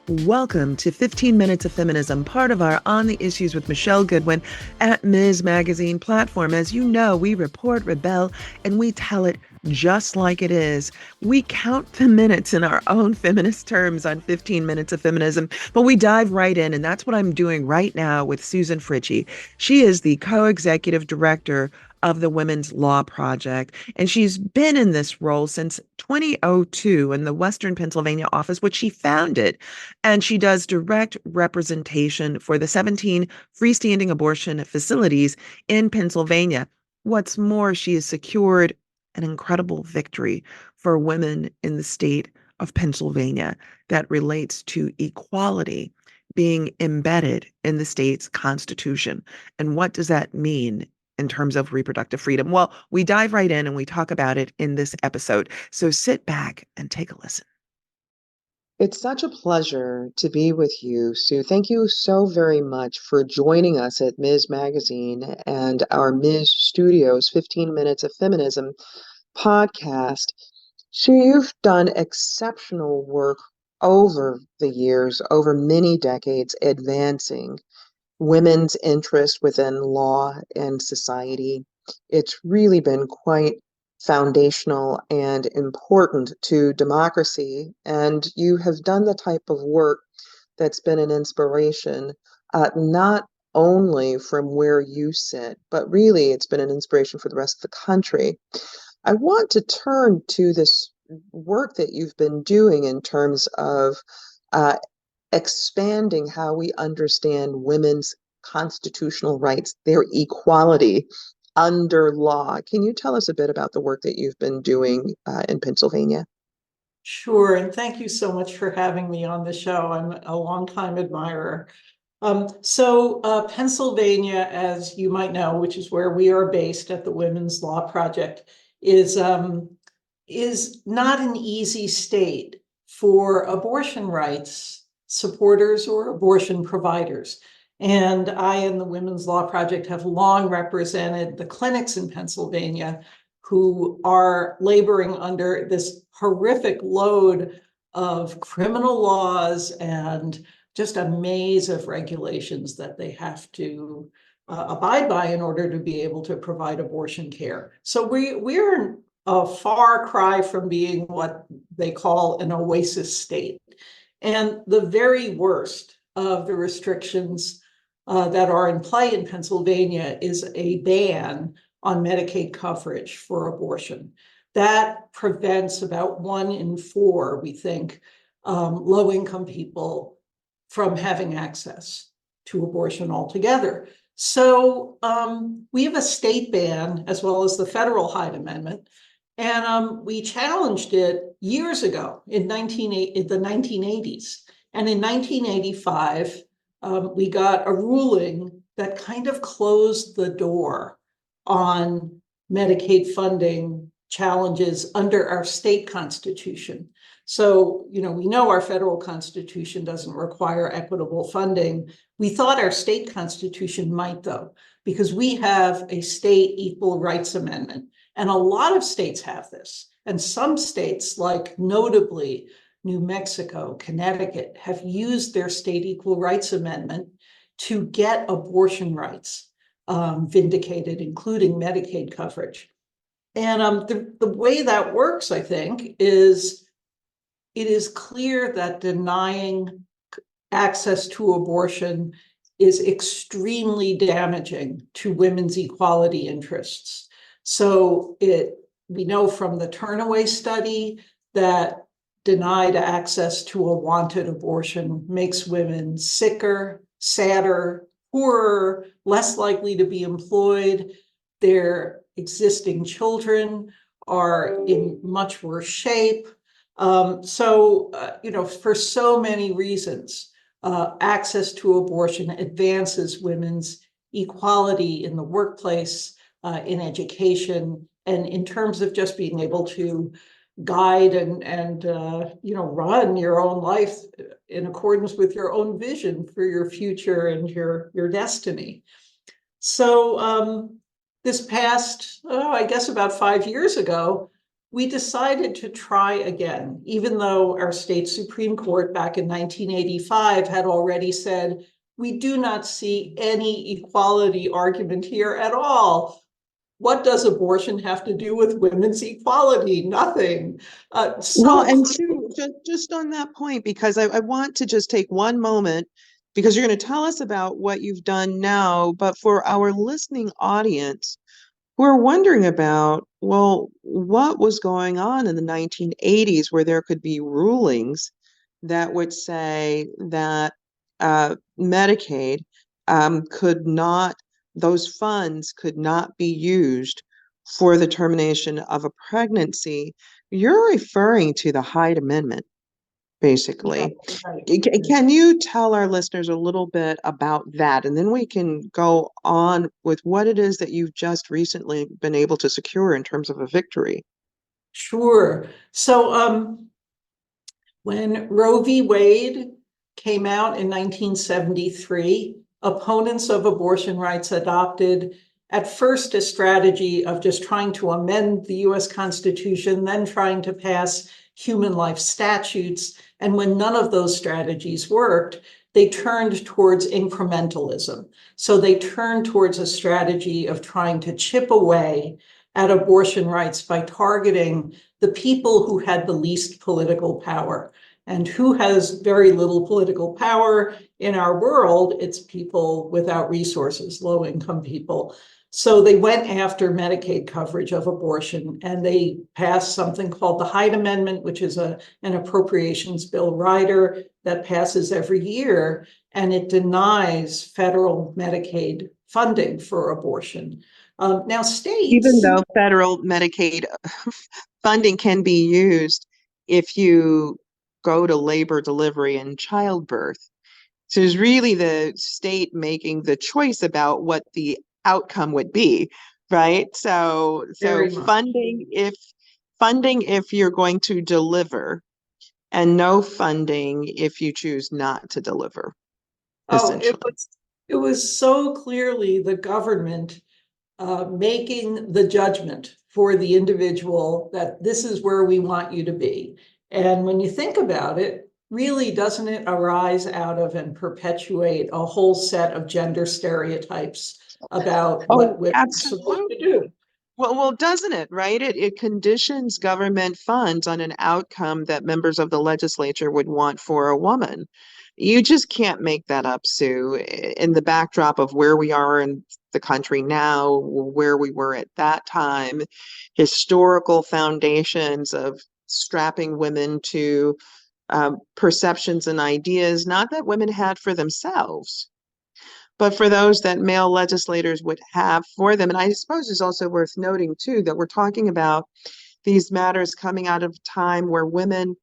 Welcome to 15 Minutes of Feminism, part of our On the Issues with Michelle Goodwin at Ms. Magazine platform. As you know, we report, rebel, and we tell it just like it is. We count the minutes in our own feminist terms on 15 Minutes of Feminism, but we dive right in, and that's what I'm doing right now with Susan Frietsche. She is the co-executive director of the Women's Law Project. And she's been in this role since 2002 in the Western Pennsylvania office, which she founded. And she does direct representation for the 17 freestanding abortion facilities in Pennsylvania. What's more, she has secured an incredible victory for women in the state of Pennsylvania that relates to equality being embedded in the state's constitution. And what does that mean in terms of reproductive freedom? Well, we dive right in and we talk about it in this episode. So sit back and take a listen. It's such a pleasure to be with you, Sue. Thank you so very much for joining us at Ms. Magazine and our Ms. Studios 15 Minutes of Feminism podcast. Sue, you've done exceptional work over the years, over many decades, advancing women's interest within law and society. It's really been quite foundational and important to democracy. And you have done the type of work that's been an inspiration, not only from where you sit, but really it's been an inspiration for the rest of the country. I want to turn to this work that you've been doing in terms of uh, expanding how we understand women's constitutional rights, their equality under law. Can you tell us a bit about the work that you've been doing in Pennsylvania? Sure, and thank you so much for having me on the show. I'm a longtime admirer. Pennsylvania, as you might know, which is where we are based at the Women's Law Project, is not an easy state for abortion rights supporters or abortion providers. And I and the Women's Law Project have long represented the clinics in Pennsylvania who are laboring under this horrific load of criminal laws and just a maze of regulations that they have to abide by in order to be able to provide abortion care. So we're a far cry from being what they call an oasis state. And the very worst of the restrictions that are in play in Pennsylvania is a ban on Medicaid coverage for abortion. That prevents about 1 in 4, we think, low-income people from having access to abortion altogether. So we have a state ban as well as the federal Hyde Amendment. And we challenged it years ago in the 1980s. And in 1985, we got a ruling that kind of closed the door on Medicaid funding challenges under our state constitution. So, we know our federal constitution doesn't require equitable funding. We thought our state constitution might, though, because we have a state equal rights amendment. And a lot of states have this. And some states, like notably New Mexico, Connecticut, have used their state equal rights amendment to get abortion rights vindicated, including Medicaid coverage. And the way that works, I think, is it is clear that denying access to abortion is extremely damaging to women's equality interests. So we know from the Turnaway study that denied access to a wanted abortion makes women sicker, sadder, poorer, less likely to be employed. Their existing children are in much worse shape. For so many reasons, access to abortion advances women's equality in the workplace, in education, and in terms of just being able to guide and run your own life in accordance with your own vision for your future and your destiny. So this past, I guess about 5 years ago, we decided to try again, even though our state Supreme Court back in 1985 had already said, we do not see any equality argument here at all. What does abortion have to do with women's equality? Nothing. Well, and Sue, just on that point, because I want to just take one moment, because you're going to tell us about what you've done now, but for our listening audience, we're wondering about, well, what was going on in the 1980s where there could be rulings that would say that Medicaid could not, those funds could not be used for the termination of a pregnancy. You're referring to the Hyde Amendment, basically. Right. Can you tell our listeners a little bit about that? And then we can go on with what it is that you've just recently been able to secure in terms of a victory. Sure. So when Roe v. Wade came out in 1973, opponents of abortion rights adopted at first a strategy of just trying to amend the US Constitution, then trying to pass human life statutes. And when none of those strategies worked, they turned towards incrementalism. So they turned towards a strategy of trying to chip away at abortion rights by targeting the people who had the least political power. And who has very little political power in our world? It's people without resources, low-income people. So they went after Medicaid coverage of abortion, and they passed something called the Hyde Amendment, which is an appropriations bill rider that passes every year, and it denies federal Medicaid funding for abortion. Now, states... Even though federal Medicaid funding can be used if you go to labor, delivery, and childbirth. So it's really the state making the choice about what the outcome would be, right? So funding if you're going to deliver, and no funding if you choose not to deliver, essentially. It was so clearly the government making the judgment for the individual that this is where we want you to be. And when you think about it, really, doesn't it arise out of and perpetuate a whole set of gender stereotypes about what women are supposed to do? Well, doesn't it, right? It conditions government funds on an outcome that members of the legislature would want for a woman. You just can't make that up, Sue, in the backdrop of where we are in the country now, where we were at that time, historical foundations of strapping women to perceptions and ideas, not that women had for themselves, but for those that male legislators would have for them. And I suppose it's also worth noting, too, that we're talking about these matters coming out of a time where women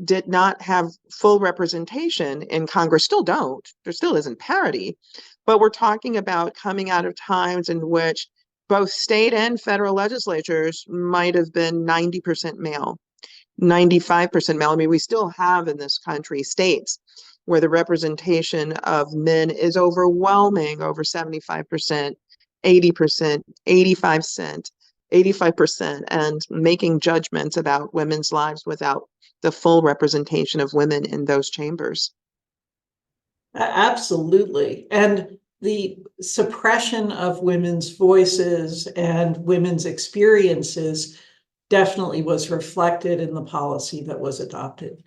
did not have full representation in Congress, still don't. There still isn't parity. But we're talking about coming out of times in which both state and federal legislatures might have been 90% male, 95% male. I mean, we still have in this country states where the representation of men is overwhelming, over 75%, 80%, 85%, and making judgments about women's lives without the full representation of women in those chambers. Absolutely. And the suppression of women's voices and women's experiences definitely was reflected in the policy that was adopted.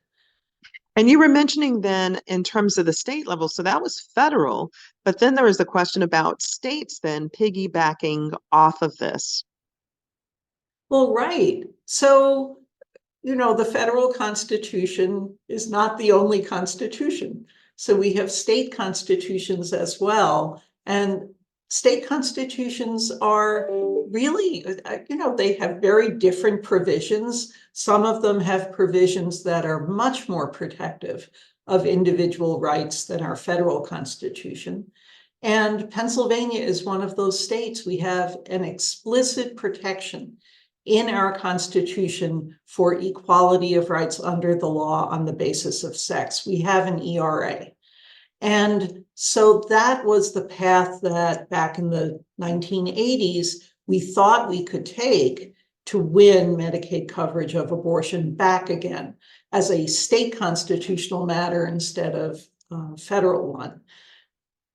And you were mentioning then in terms of the state level, so that was federal, but then there was the question about states then piggybacking off of this. Well, right. So, the federal Constitution is not the only Constitution. So we have state constitutions as well. And state constitutions are really, they have very different provisions. Some of them have provisions that are much more protective of individual rights than our federal Constitution. And Pennsylvania is one of those states. We have an explicit protection in our Constitution for equality of rights under the law on the basis of sex. We have an ERA. And so that was the path that back in the 1980s, we thought we could take to win Medicaid coverage of abortion back again as a state constitutional matter instead of federal one.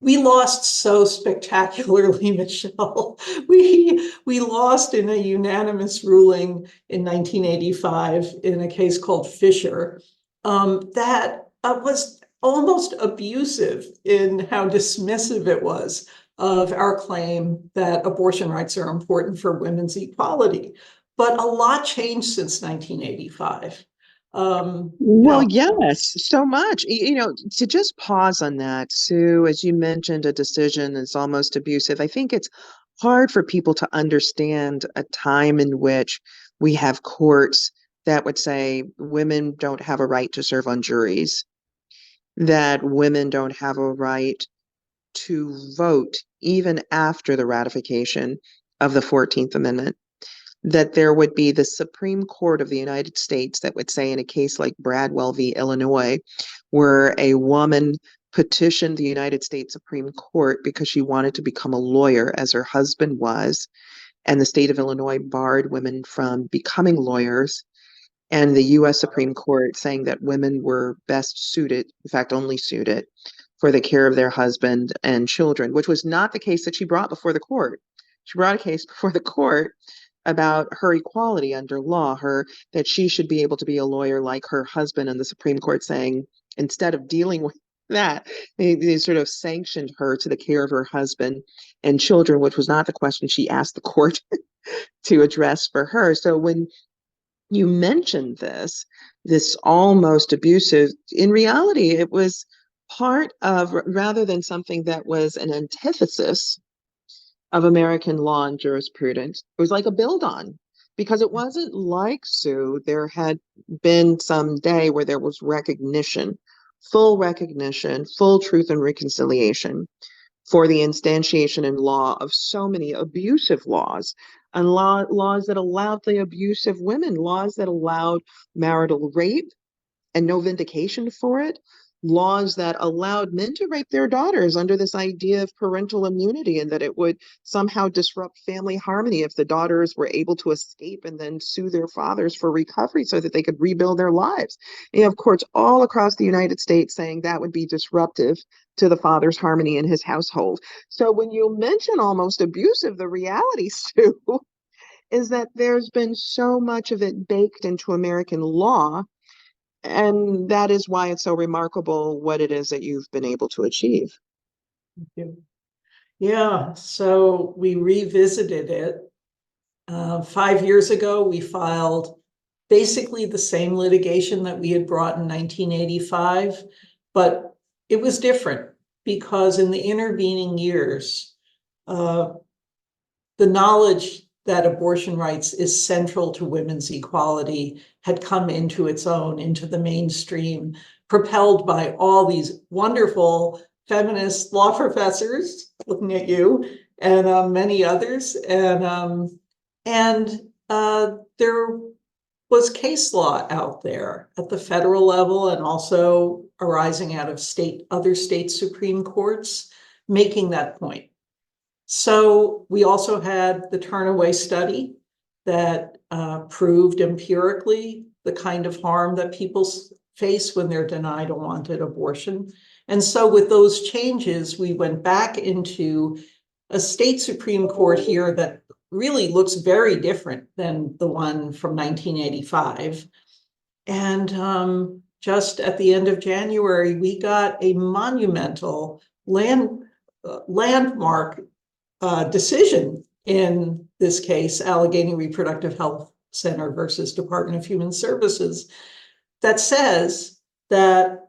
We lost so spectacularly, Michelle. We lost in a unanimous ruling in 1985 in a case called Fisher that was almost abusive in how dismissive it was of our claim that abortion rights are important for women's equality. But a lot changed since 1985. Well, yes, so much. To just pause on that, Sue, as you mentioned, a decision that's almost abusive. I think it's hard for people to understand a time in which we have courts that would say women don't have a right to serve on juries, that women don't have a right to vote even after the ratification of the 14th Amendment, that there would be the Supreme Court of the United States that would say in a case like Bradwell v. Illinois, where a woman petitioned the United States Supreme Court because she wanted to become a lawyer as her husband was, and the state of Illinois barred women from becoming lawyers, and the U.S. Supreme Court saying that women were best suited, in fact, only suited, for the care of their husband and children, which was not the case that she brought before the court. She brought a case before the court about her equality under law, that she should be able to be a lawyer like her husband, and the Supreme Court saying instead of dealing with that, they sort of sanctioned her to the care of her husband and children, which was not the question she asked the court to address for her. So when you mentioned this almost abusive, in reality, it was part of, rather than something that was an antithesis of American law and jurisprudence, it was like a build on, because it wasn't like, Sue, there had been some day where there was recognition, full truth and reconciliation for the instantiation in law of so many abusive laws, and laws that allowed the abuse of women, laws that allowed marital rape and no vindication for it, laws that allowed men to rape their daughters under this idea of parental immunity, and that it would somehow disrupt family harmony if the daughters were able to escape and then sue their fathers for recovery so that they could rebuild their lives. And you have courts all across the United States saying that would be disruptive to the father's harmony in his household. So when you mention almost abusive, the reality, Sue, is that there's been so much of it baked into American law. And that is why it's so remarkable what it is that you've been able to achieve. Thank you. Yeah, so we revisited it. 5 years ago, we filed basically the same litigation that we had brought in 1985, but it was different because in the intervening years, the knowledge that abortion rights is central to women's equality had come into its own, into the mainstream, propelled by all these wonderful feminist law professors, looking at you, and many others. And there was case law out there at the federal level and also arising out of other state Supreme Courts making that point. So we also had the Turnaway study that proved empirically the kind of harm that people face when they're denied a wanted abortion. And so with those changes, we went back into a state Supreme Court here that really looks very different than the one from 1985. And just at the end of January, we got a monumental landmark decision in this case, Allegheny Reproductive Health Center versus Department of Human Services, that says that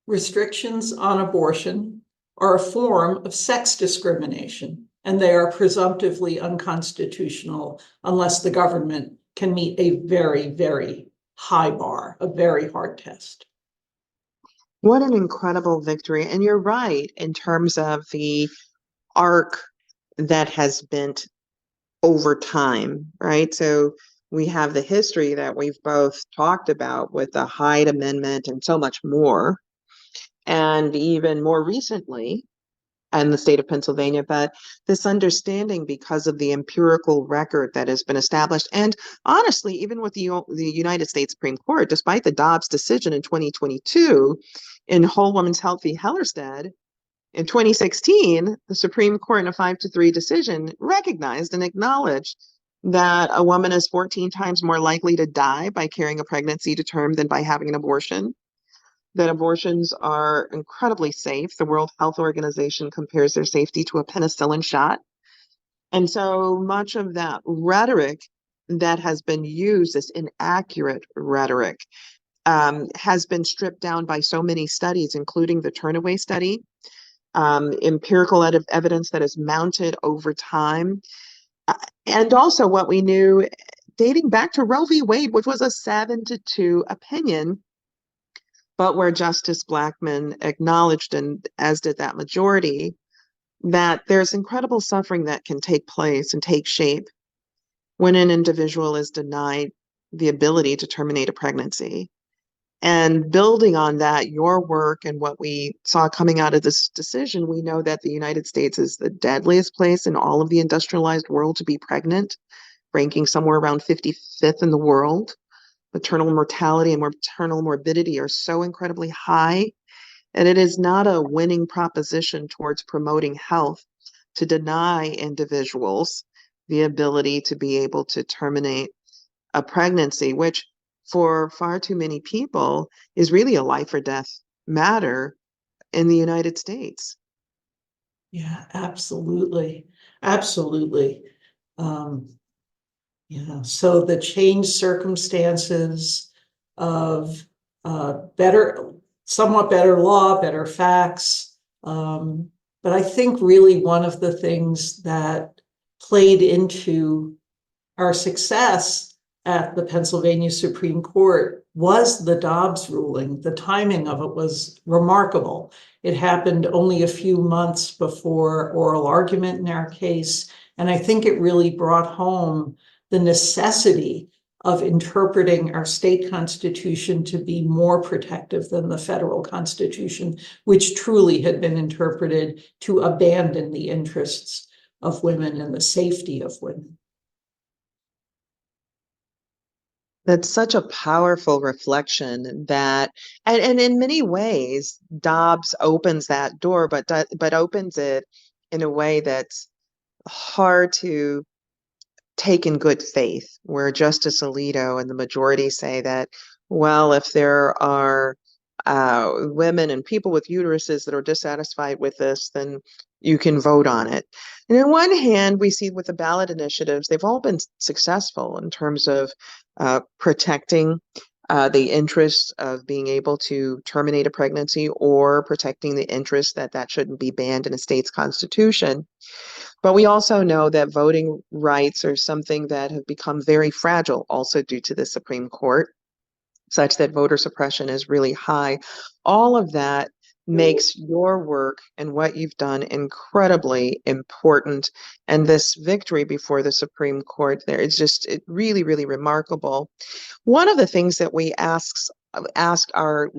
restrictions on abortion are a form of sex discrimination, and they are presumptively unconstitutional unless the government can meet a very, very high bar, a very hard test. What an incredible victory. And you're right in terms of the arc that has bent over time, right? So we have the history that we've both talked about with the Hyde Amendment and so much more. And even more recently, and the state of Pennsylvania, but this understanding because of the empirical record that has been established. And honestly, even with the United States Supreme Court, despite the Dobbs decision in 2022 in Whole Woman's Health v. Hellerstedt, in 2016, the Supreme Court in a 5-3 decision recognized and acknowledged that a woman is 14 times more likely to die by carrying a pregnancy to term than by having an abortion, that abortions are incredibly safe. The World Health Organization compares their safety to a penicillin shot. And so much of that rhetoric that has been used, this inaccurate rhetoric, has been stripped down by so many studies, including the Turnaway study, empirical evidence that is mounted over time, and also what we knew dating back to Roe v. Wade, which was a 7-2 opinion, but where Justice Blackmun acknowledged, and as did that majority, that there's incredible suffering that can take place and take shape when an individual is denied the ability to terminate a pregnancy. And building on that, your work and what we saw coming out of this decision, we know that the United States is the deadliest place in all of the industrialized world to be pregnant, ranking somewhere around 55th in the world. Maternal mortality and maternal morbidity are so incredibly high, and it is not a winning proposition towards promoting health to deny individuals the ability to be able to terminate a pregnancy, which for far too many people is really a life or death matter in the United States. Yeah, absolutely. Absolutely. Yeah, so the changed circumstances of somewhat better law, better facts. But I think really one of the things that played into our success at the Pennsylvania Supreme Court was the Dobbs ruling. The timing of it was remarkable. It happened only a few months before oral argument in our case. And I think it really brought home the necessity of interpreting our state constitution to be more protective than the federal constitution, which truly had been interpreted to abandon the interests of women and the safety of women. That's such a powerful reflection that, and in many ways, Dobbs opens that door, but opens it in a way that's hard to take in good faith, where Justice Alito and the majority say that, well, if there are women and people with uteruses that are dissatisfied with this, then you can vote on it. And on one hand, we see with the ballot initiatives, they've all been successful in terms of protecting the interests of being able to terminate a pregnancy or protecting the interest that that shouldn't be banned in a state's constitution. But we also know that voting rights are something that have become very fragile, also due to the Supreme Court, such that voter suppression is really high. All of that makes your work and what you've done incredibly important. And this victory before the Supreme Court there is just really, really remarkable. One of the things that we ask our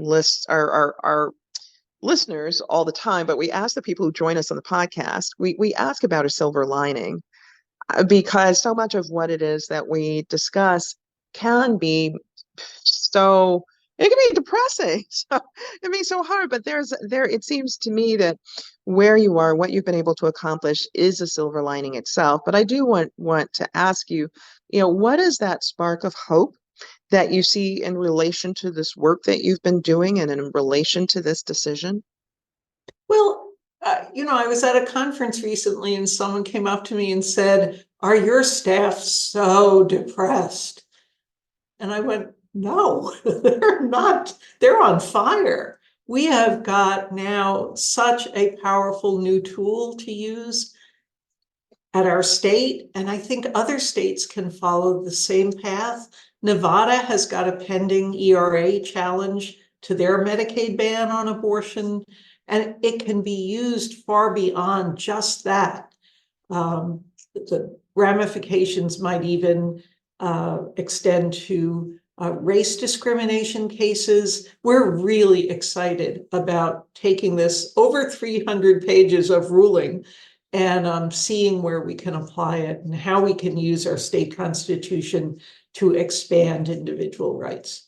listeners all the time, but we ask the people who join us on the podcast, we ask about a silver lining, because so much of what it is that we discuss can be so, it can be depressing. So it can be so hard, but it seems to me that where you are, what you've been able to accomplish is a silver lining itself. But I do want to ask you, what is that spark of hope that you see in relation to this work that you've been doing and in relation to this decision? Well, I was at a conference recently and someone came up to me and said, "Are your staff so depressed?" And I went, "No, they're not. They're on fire." We have got now such a powerful new tool to use at our state, and I think other states can follow the same path. Nevada has got a pending ERA challenge to their Medicaid ban on abortion, and it can be used far beyond just that. The ramifications might even extend to race discrimination cases. We're really excited about taking this over 300 pages of ruling and seeing where we can apply it and how we can use our state constitution to expand individual rights.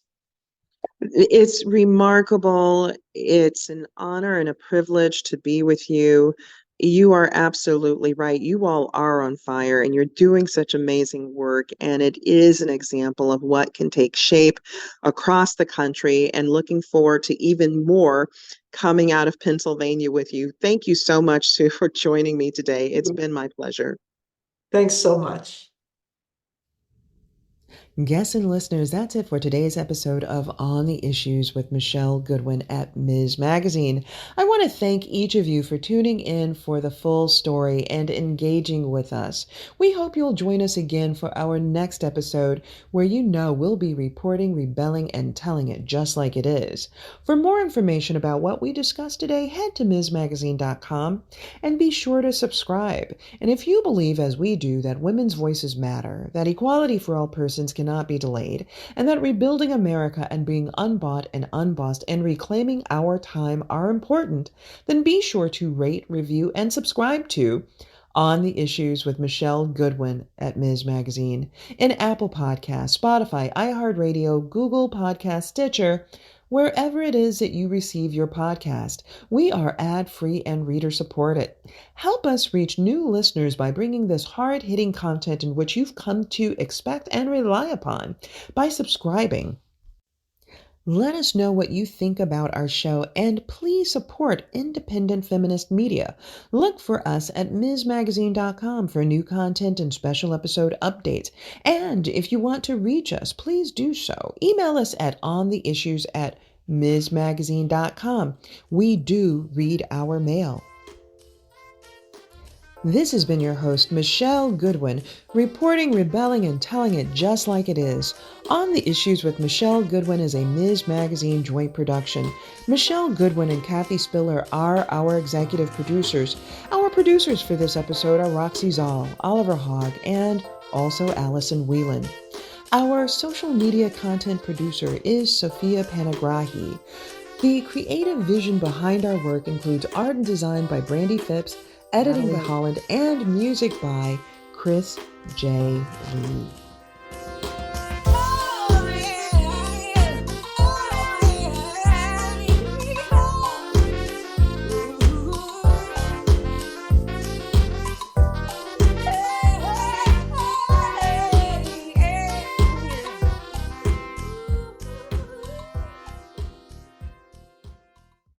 It's remarkable. It's an honor and a privilege to be with you. You are absolutely right. You all are on fire and you're doing such amazing work. And it is an example of what can take shape across the country, and looking forward to even more coming out of Pennsylvania with you. Thank you so much, Sue, for joining me today. It's been my pleasure. Thanks so much. Guests and listeners, that's it for today's episode of On the Issues with Michelle Goodwin at Ms. Magazine. I want to thank each of you for tuning in for the full story and engaging with us. We hope you'll join us again for our next episode, where you know we'll be reporting, rebelling, and telling it just like it is. For more information about what we discussed today, head to MsMagazine.com and be sure to subscribe. And if you believe, as we do, that women's voices matter, that equality for all persons cannot be delayed, and that rebuilding America and being unbought and unbossed and reclaiming our time are important, then be sure to rate, review, and subscribe to On the Issues with Michelle Goodwin at Ms. Magazine in Apple Podcasts, Spotify, iHeartRadio, Google Podcasts, Stitcher, wherever it is that you receive your podcast. We are ad-free and reader-supported. Help us reach new listeners by bringing this hard-hitting content in which you've come to expect and rely upon by subscribing. Let us know what you think about our show, and please support independent feminist media. Look for us at MsMagazine.com for new content and special episode updates. And if you want to reach us, please do so. Email us at ontheissues@MsMagazine.com. We do read our mail. This has been your host, Michelle Goodwin, reporting, rebelling, and telling it just like it is. On the Issues with Michelle Goodwin is a Ms. Magazine joint production. Michelle Goodwin and Kathy Spiller are our executive producers. Our producers for this episode are Roxy Zoll, Oliver Hogg, and also Allison Whelan. Our social media content producer is Sophia Panagrahi. The creative vision behind our work includes art and design by Brandy Phipps, editing by Holland, and music by Chris J. Lee.